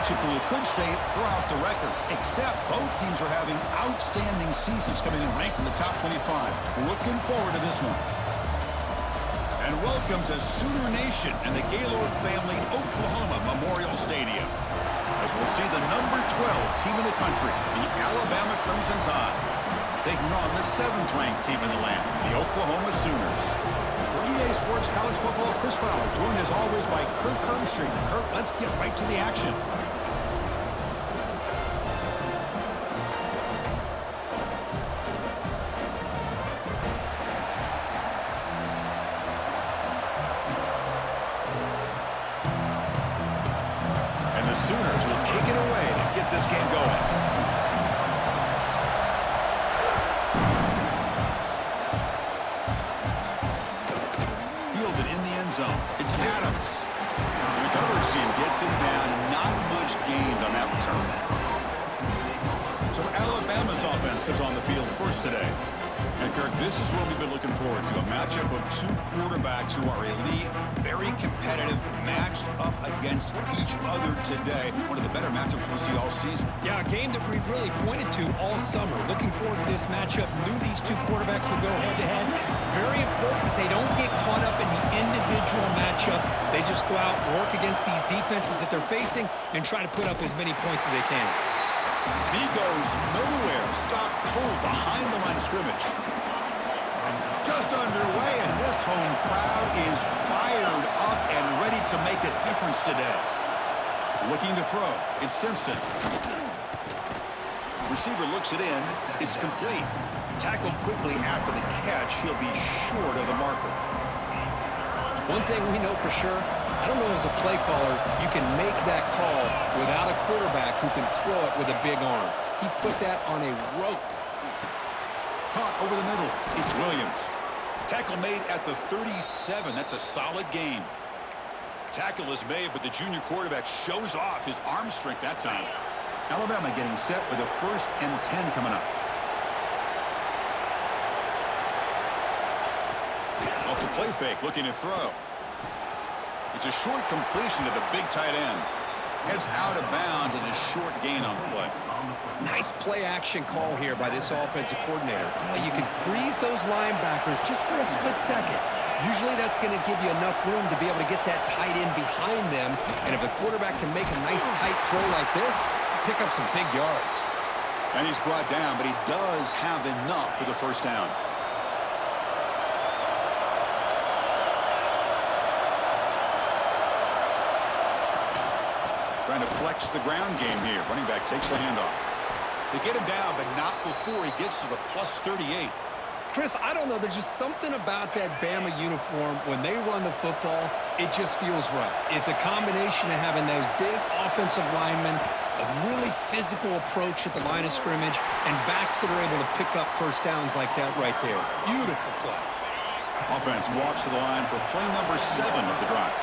matchup, and you could say throughout the records, except both teams are having outstanding seasons, coming in ranked in the top 25. Looking forward to this one. And welcome to Sooner Nation and the Gaylord Family Oklahoma Memorial Stadium, as we'll see the number 12 team in the country, the Alabama Crimson Tide, taking on the 7th-ranked team in the land, the Oklahoma Sooners. For EA Sports College Football, Chris Fowler, joined as always by Kirk Herbstreit. Kirk, let's get right to the action. And the Sooners will kick it away to get this game going. Zone. It's Adams. And the coverage team gets him down. Not much gained on that return. So Alabama's offense comes on the field first today. And Kirk, this is what we've been looking forward to. A matchup of two quarterbacks who are elite, very competitive, matched up against each other today. One of the better matchups we'll see all season. Yeah, a game that we really pointed to all summer. Looking forward to this matchup. Knew these two quarterbacks would go head-to-head. Very important that they don't get caught up in the individual matchup. They just go out and work against these defenses that they're facing and try to put up as many points as they can. And he goes nowhere. Stopped cold behind the line of scrimmage. Just underway, and this home crowd is fired up and ready to make a difference today. Looking to throw. It's Simpson. Receiver looks it in. It's complete. Tackled quickly after the catch. He'll be short of the marker. One thing we know for sure, I don't know as a play caller, you can make that call without a quarterback who can throw it with a big arm. He put that on a rope. Caught over the middle. It's Williams. Tackle made at the 37. That's a solid gain. Tackle is made, but the junior quarterback shows off his arm strength that time. Alabama getting set with a 1st and 10 coming up. Off the play fake, looking to throw. It's a short completion to the big tight end. Heads out of bounds as a short gain on the play. Nice play-action call here by this offensive coordinator. You can freeze those linebackers just for a split second. Usually that's going to give you enough room to be able to get that tight end behind them. And if the quarterback can make a nice tight throw like this, pick up some big yards. And he's brought down, but he does have enough for the first down. Trying to flex the ground game here. Running back takes the handoff. They get him down, but not before he gets to the plus 38. Chris, I don't know. There's just something about that Bama uniform. When they run the football, it just feels right. It's a combination of having those big offensive linemen, a really physical approach at the line of scrimmage, and backs that are able to pick up first downs like that right there. Beautiful play. Offense walks to the line for play number 7 of the drive.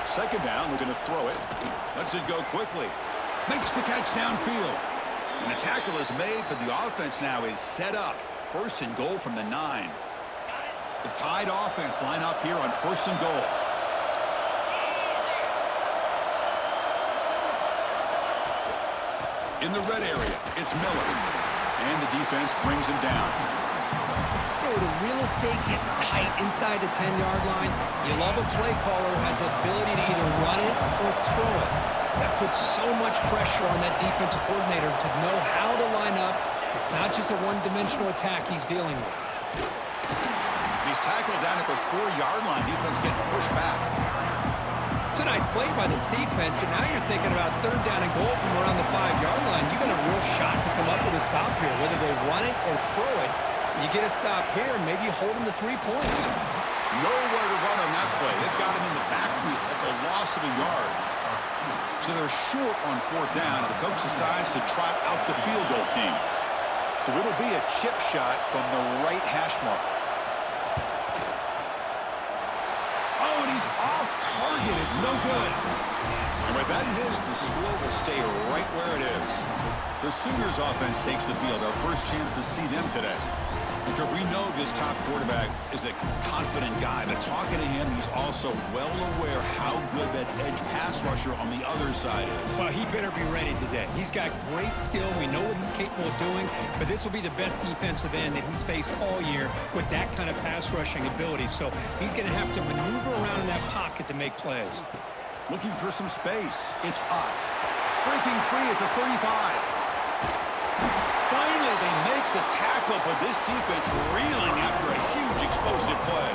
Second down, looking to throw it. Lets it go quickly. Makes the catch downfield. And the tackle is made, but the offense now is set up. 1st and goal from the 9. The Tide offense line up here on 1st and goal. In the red area, it's Miller. And the defense brings him down. The real estate gets tight inside the 10-yard line. You love a play caller who has the ability to either run it or throw it. That puts so much pressure on that defensive coordinator to know how to line up. It's not just a one-dimensional attack he's dealing with. He's tackled down at the 4-yard line. Defense getting pushed back. It's a nice play by this defense, and now you're thinking about 3rd down and goal from around the 5-yard line. You got a real shot to come up with a stop here, whether they run it or throw it. You get a stop here, and maybe you hold them to 3 points. Nowhere to run on that play. They've got him in the backfield. That's a loss of a yard. So they're short on 4th down, and the coach decides to trot out the field goal team. So it'll be a chip shot from the right hash mark. Oh, and he's off target. It's no good. And with that miss, the score will stay right where it is. The Sooners offense takes the field. Our first chance to see them today. Because we know this top quarterback is a confident guy, but talking to him, he's also well aware how good that edge pass rusher on the other side is. Well, he better be ready today. He's got great skill. We know what he's capable of doing, but this will be the best defensive end that he's faced all year with that kind of pass rushing ability. So he's going to have to maneuver around in that pocket to make plays. Looking for some space. It's Ott. Breaking free at the 35. Finally, they make the tackle, but this defense reeling after a huge explosive play.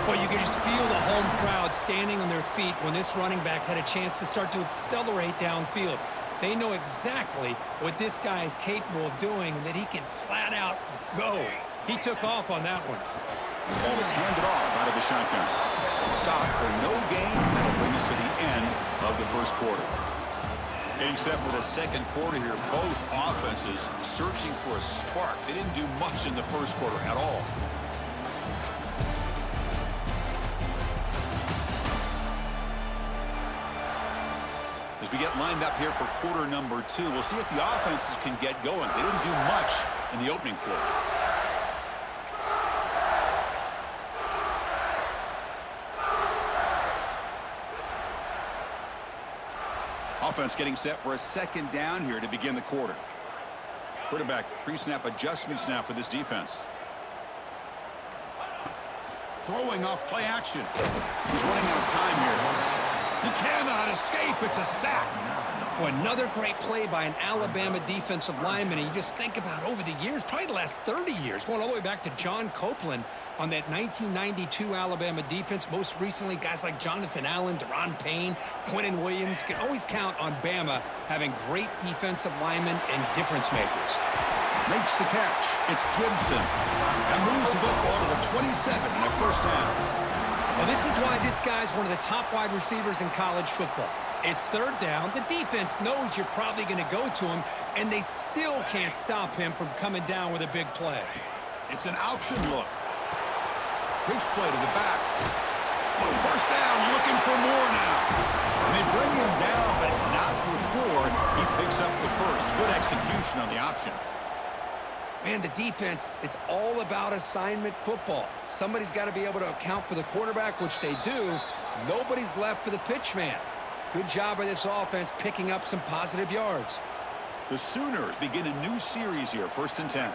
Well, you can just feel the home crowd standing on their feet when this running back had a chance to start to accelerate downfield. They know exactly what this guy is capable of doing and that he can flat out go. He took off on that one. The ball is handed off out of the shotgun. Stop for no gain. That'll bring us to the end of the first quarter. Except for the second quarter here, both offenses searching for a spark. They didn't do much in the first quarter at all. As we get lined up here for quarter number 2, we'll see if the offenses can get going. They didn't do much in the opening quarter. Offense getting set for a second down here to begin the quarter. Quarterback pre-snap adjustments now for this defense. Throwing off play action. He's running out of time here. He cannot escape. It's a sack. Boy, another great play by an Alabama defensive lineman. And you just think about over the years, probably the last 30 years, going all the way back to John Copeland on that 1992 Alabama defense. Most recently, guys like Jonathan Allen, Deron Payne, Quinnen Williams. You can always count on Bama having great defensive linemen and difference makers. Makes the catch. It's Gibson. And moves the football to the 27 and a first down. Well, this is why this guy's one of the top wide receivers in college football. It's third down. The defense knows you're probably going to go to him, and they still can't stop him from coming down with a big play. It's an option look. Pitch play to the back. First down, looking for more now. And they bring him down, but not before he picks up the first. Good execution on the option. Man, the defense, it's all about assignment football. Somebody's got to be able to account for the quarterback, which they do. Nobody's left for the pitch man. Good job by this offense picking up some positive yards. The Sooners begin a new series here, 1st and 10.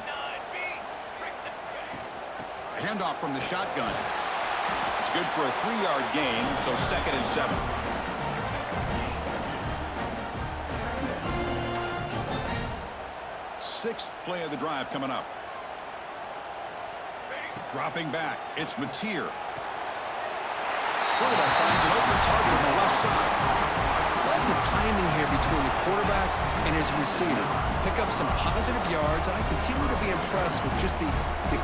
A handoff from the shotgun. It's good for a 3-yard gain, so 2nd and 7. Sixth play of the drive coming up. Dropping back, it's Mateer. Quarterback finds an open target on the left side. Love the timing here between the quarterback and his receiver. Pick up some positive yards, and I continue to be impressed with just the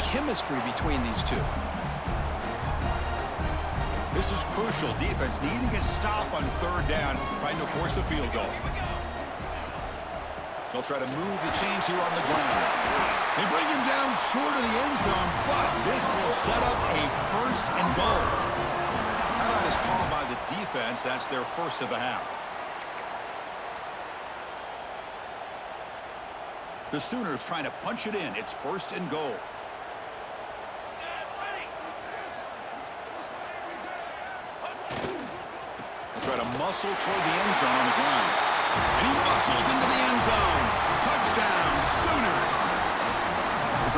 chemistry between these two. This is crucial. Defense needing a stop on 3rd down, trying to force a field goal. They'll try to move the chains here on the ground. They bring him down short of the end zone, but this will set up a 1st and goal. Timeout is called by the defense. That's their first of the half. The Sooners trying to punch it in. It's 1st and goal. They'll try to muscle toward the end zone on the ground. And he muscles into the end zone. Touchdown, Sooners.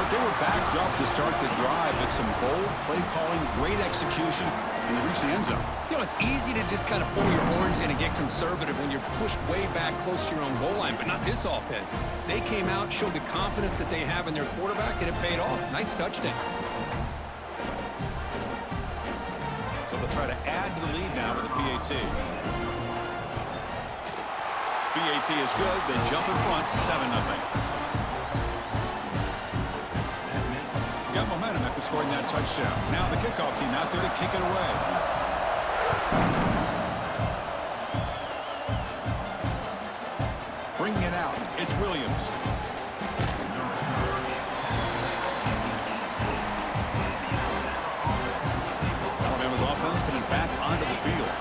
They were backed up to start the drive, but some bold play calling, great execution, and they reach the end zone. You know, it's easy to just kind of pull your horns in and get conservative when you're pushed way back close to your own goal line, but not this offense. They came out, showed the confidence that they have in their quarterback, and it paid off. Nice touchdown. So they'll try to add to the lead now with the PAT. PAT is good. They jump in front, 7-0. Got momentum after scoring that touchdown. Now the kickoff team out there to kick it away. Bringing it out, it's Williams. Alabama's offense coming back onto the field.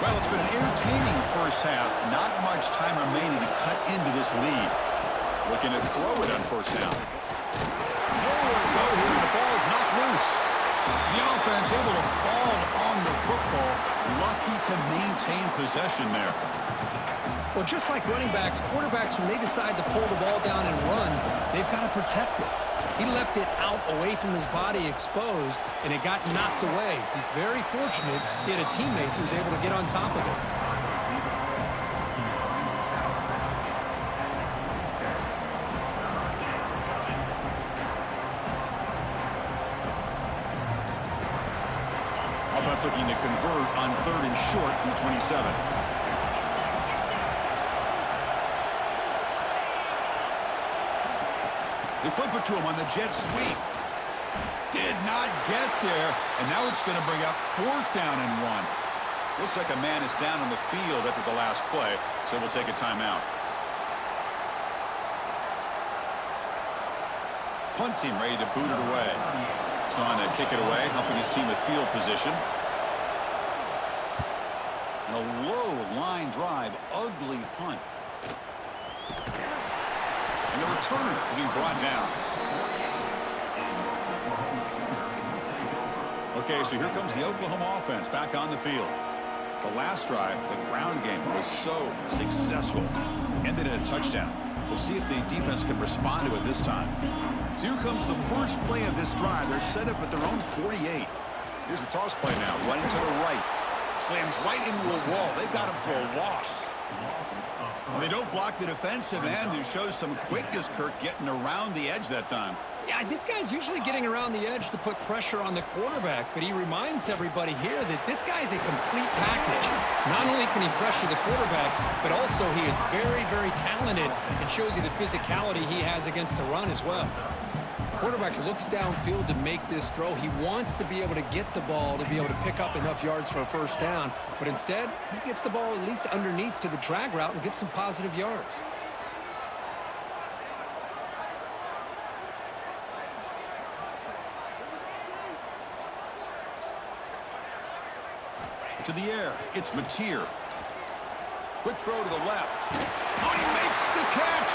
Well, it's been an entertaining first half. Not much time remaining to cut into this lead. Looking to throw it on 1st down. Nowhere key to maintain possession there. Well, just like running backs, quarterbacks, when they decide to pull the ball down and run, they've got to protect it. He left it out away from his body exposed, and it got knocked away. He's very fortunate he had a teammate who was able to get on top of it. Offense looking to convert on 3rd and short from the 27. They flip it to him on the jet sweep. Did not get there, and now it's going to bring up 4th down and 1. Looks like a man is down on the field after the last play, so we'll take a timeout. Punt team ready to boot it away. He's on to kick it away, helping his team with field position. And a low line drive, ugly punt. And the returner being brought down. Okay, so here comes the Oklahoma offense back on the field. The last drive, the ground game was so successful. Ended in a touchdown. We'll see if the defense can respond to it this time. So here comes the first play of this drive. They're set up at their own 48. Here's the toss play now, running to the right. Slams right into a wall. They've got him for a loss. And they don't block the defensive end, who shows some quickness, Kirk, getting around the edge that time. Yeah, this guy's usually getting around the edge to put pressure on the quarterback, but he reminds everybody here that this guy's a complete package. Not only can he pressure the quarterback, but also he is very, very talented and shows you the physicality he has against the run as well. Quarterback looks downfield to make this throw. He wants to be able to get the ball to be able to pick up enough yards for a first down, but instead, he gets the ball at least underneath to the drag route and gets some positive yards. To the air, it's Mateer. Quick throw to the left. Oh, he makes the catch!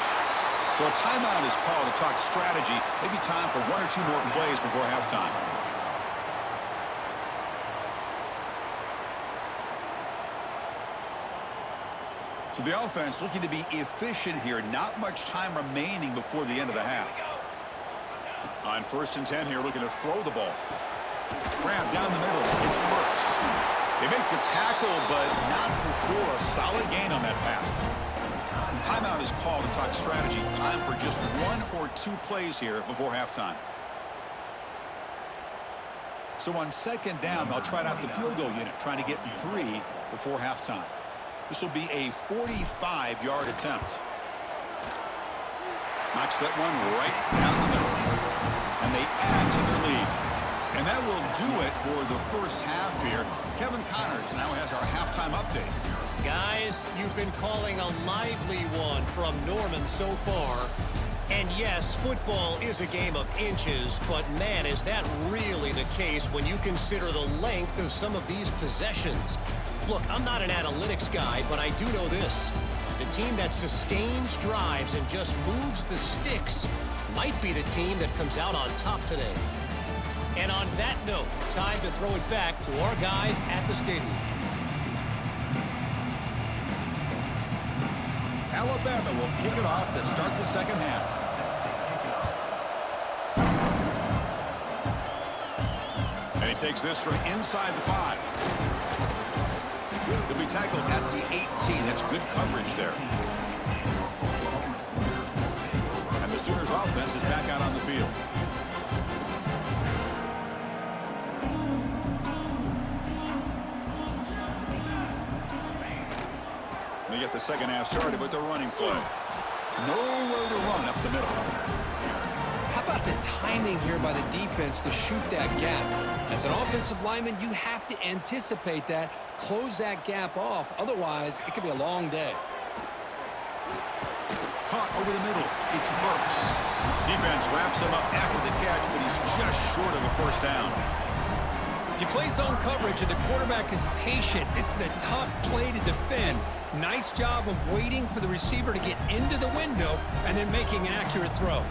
So a timeout is called to talk strategy. Maybe time for 1 or 2 more plays before halftime. So the offense looking to be efficient here. Not much time remaining before the end of the half. On 1st and 10 here, looking to throw the ball. Grab down the middle. It's Burks. They make the tackle, but not before a solid gain on that pass. Timeout is called to talk strategy. Time for just 1 or 2 plays here before halftime. So on 2nd down, they'll try out the field goal unit, trying to get 3 before halftime. This will be a 45-yard attempt. Knocks that one right down the middle. And they add to their lead. And that will do it for the first half here. Kevin Connors now has our halftime update. Guys, you've been calling a lively one from Norman so far. And yes, football is a game of inches, but man, is that really the case when you consider the length of some of these possessions. Look, I'm not an analytics guy, but I do know this. The team that sustains drives and just moves the sticks might be the team that comes out on top today. And on that note, time to throw it back to our guys at the stadium. Alabama will kick it off to start the second half. And he takes this from inside the 5. He'll be tackled at the 18. That's good coverage there. And the Sooners offense is back out on the field. We get the second half started with the running play. Nowhere to run up the middle. How about the timing here by the defense to shoot that gap? As an offensive lineman, you have to anticipate that, close that gap off. Otherwise, it could be a long day. Caught over the middle. It's Burks. Defense wraps him up after the catch, but he's just short of a first down. If you play zone coverage and the quarterback is patient, this is a tough play to defend. Nice job of waiting for the receiver to get into the window and then making an accurate throw.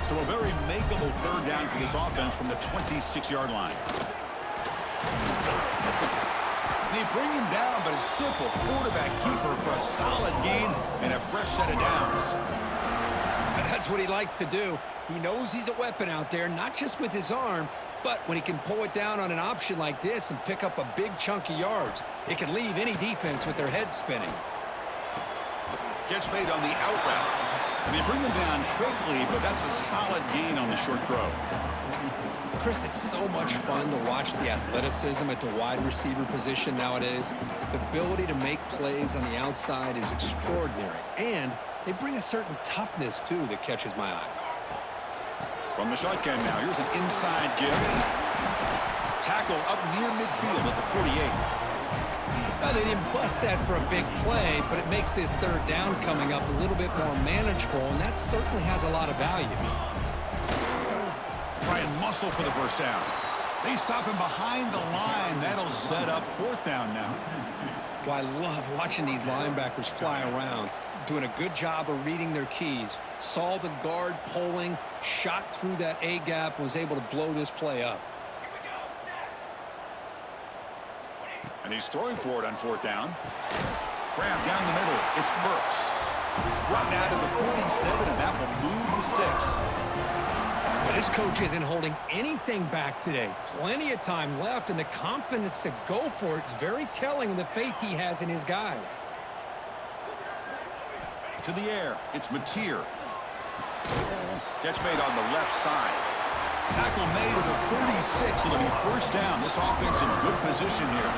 So a very makeable 3rd down for this offense from the 26-yard line. They bring him down, but a simple quarterback keeper for a solid gain and a fresh set of downs. That's what he likes to do. He knows he's a weapon out there, not just with his arm, but when he can pull it down on an option like this and pick up a big chunk of yards, it can leave any defense with their head spinning. Catch made on the out route. They bring him down quickly, but that's a solid gain on the short throw. Chris, it's so much fun to watch the athleticism at the wide receiver position nowadays. The ability to make plays on the outside is extraordinary, and they bring a certain toughness, too, that catches my eye. From the shotgun now, here's an inside give. Tackle up near midfield at the 48. Well, they didn't bust that for a big play, but it makes this third down coming up a little bit more manageable, and that certainly has a lot of value. Try and muscle for the first down. They stop him behind the line. That'll set up fourth down now. Well, I love watching these linebackers fly around, doing a good job of reading their keys. Saw the guard pulling, shot through that A-gap, was able to blow this play up. And he's throwing for it on fourth down. Grab down the middle. It's Burks. Brought down to the 47, and that will move the sticks. But this coach isn't holding anything back today. Plenty of time left, and the confidence to go for it is very telling in the faith he has in his guys. To the air, it's Mateer. Catch made on the left side. Tackle made at the 36. It'll be first down. This offense in good position here.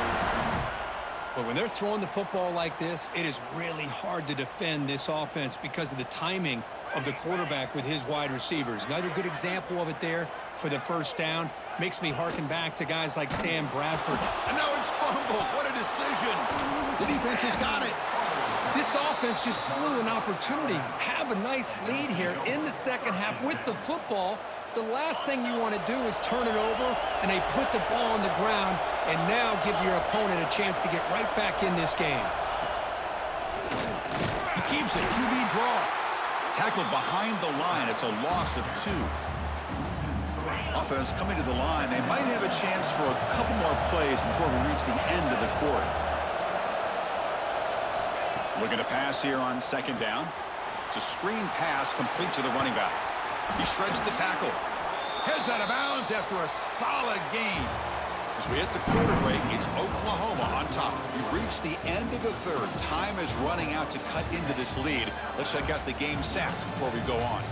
But when they're throwing the football like this, it is really hard to defend this offense because of the timing of the quarterback with his wide receivers. Another good example of it there for the first down. Makes me harken back to guys like Sam Bradford. And now it's fumbled. What a decision. The defense has got it. This offense just blew an opportunity. Have a nice lead here in the second half with the football. The last thing you want to do is turn it over, and they put the ball on the ground and now give your opponent a chance to get right back in this game. He keeps it. QB draw. Tackled behind the line. It's a loss of 2. Offense coming to the line. They might have a chance for a couple more plays before we reach the end of the quarter. Looking to pass here on second down. It's a screen pass complete to the running back. He shreds the tackle. Heads out of bounds after a solid gain. As we hit the quarter break, it's Oklahoma on top. We reached the end of the third. Time is running out to cut into this lead. Let's check out the game stats before we go on.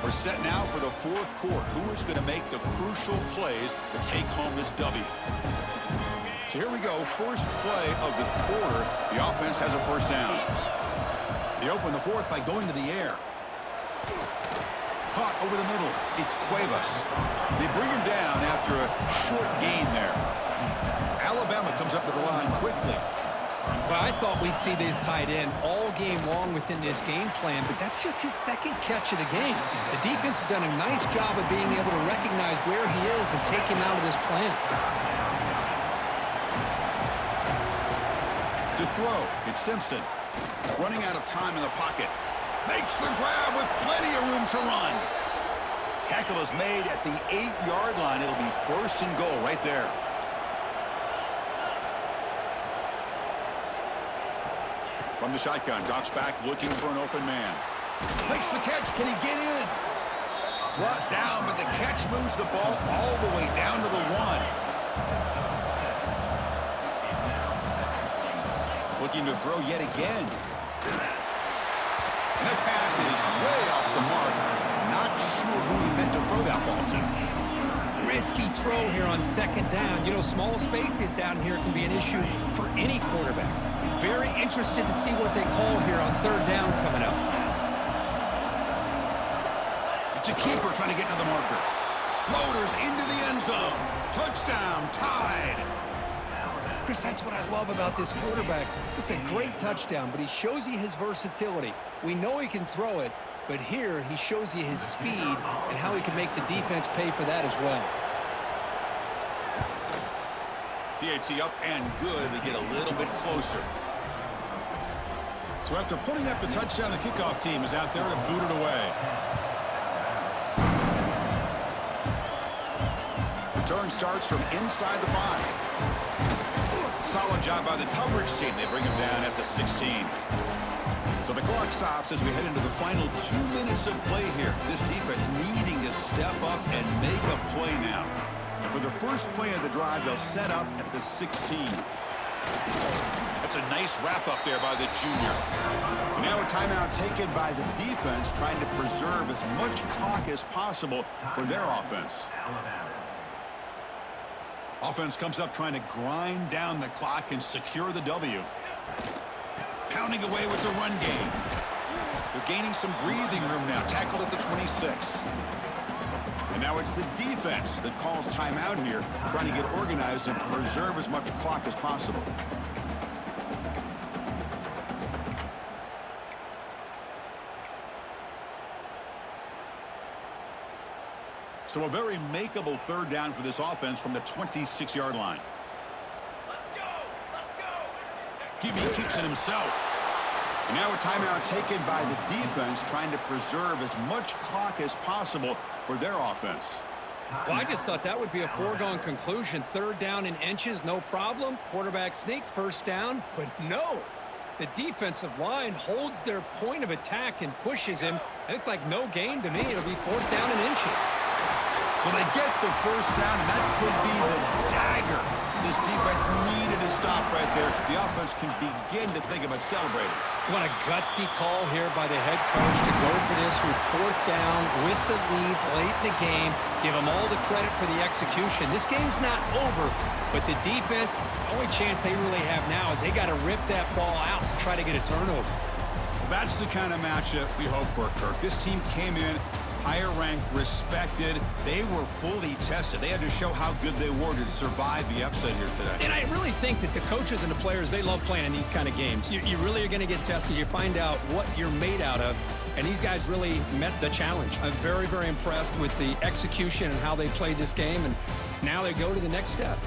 We're set now for the fourth quarter. Who is going to make the crucial plays to take home this W? So here we go, first play of the quarter. The offense has a first down. They open the fourth by going to the air. Caught over the middle. It's Cuevas. They bring him down after a short gain there. Alabama comes up to the line quickly. Well, I thought we'd see this tight end all game long within this game plan, but that's just his second catch of the game. The defense has done a nice job of being able to recognize where he is and take him out of this plan. To throw, it's Simpson. Running out of time in the pocket. Makes the grab with plenty of room to run. Tackle is made at the 8-yard line. It'll be first and goal right there. From the shotgun, drops back looking for an open man. Makes the catch. Can he get in? Brought down, but the catch moves the ball all the way down to the 1. Looking to throw yet again. And that pass is way off the mark. Not sure who he meant to throw that ball to. Risky throw here on second down. You know, small spaces down here can be an issue for any quarterback. Very interested to see what they call here on third down coming up. It's a keeper trying to get to the marker. Motors into the end zone. Touchdown, tied. Chris, that's what I love about this quarterback. It's a great touchdown, but he shows you his versatility. We know he can throw it, but here he shows you his speed and how he can make the defense pay for that as well. PAT up and good. They get a little bit closer. So after putting up the touchdown, the kickoff team is out there to boot it away. Return starts from inside the 5. Solid job by the coverage team. They bring him down at the 16. So the clock stops as we head into the final 2 minutes of play here. This defense needing to step up and make a play now. And for the first play of the drive, they'll set up at the 16. That's a nice wrap up there by the junior. And now a timeout taken by the defense, trying to preserve as much clock as possible for their offense. Offense comes up trying to grind down the clock and secure the W. Pounding away with the run game. They're gaining some breathing room now. Tackled at the 26. And now it's the defense that calls timeout here, trying to get organized and preserve as much clock as possible. So a very makeable third down for this offense from the 26-yard line. QB keeps it himself. And now a timeout taken by the defense, trying to preserve as much clock as possible for their offense. Well, I just thought that would be a foregone conclusion. Third down in inches, no problem. Quarterback sneak, first down. But no, the defensive line holds their point of attack and pushes him. It looked like no gain to me. It'll be fourth down in inches. So they get the first down, and that could be the dagger this defense needed to stop right there. The offense can begin to think about celebrating. What a gutsy call here by the head coach to go for this with fourth down with the lead late in the game. Give them all the credit for the execution. This game's not over, but the defense, the only chance they really have now is they got to rip that ball out and try to get a turnover. That's the kind of matchup we hope for, Kirk. This team came in higher ranked, respected. They were fully tested. They had to show how good they were to survive the upset here today. And I really think that the coaches and the players, they love playing in these kind of games. You really are going to get tested. You find out what you're made out of. And these guys really met the challenge. I'm very, very impressed with the execution and how they played this game. And now they go to the next step.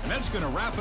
And that's going to wrap it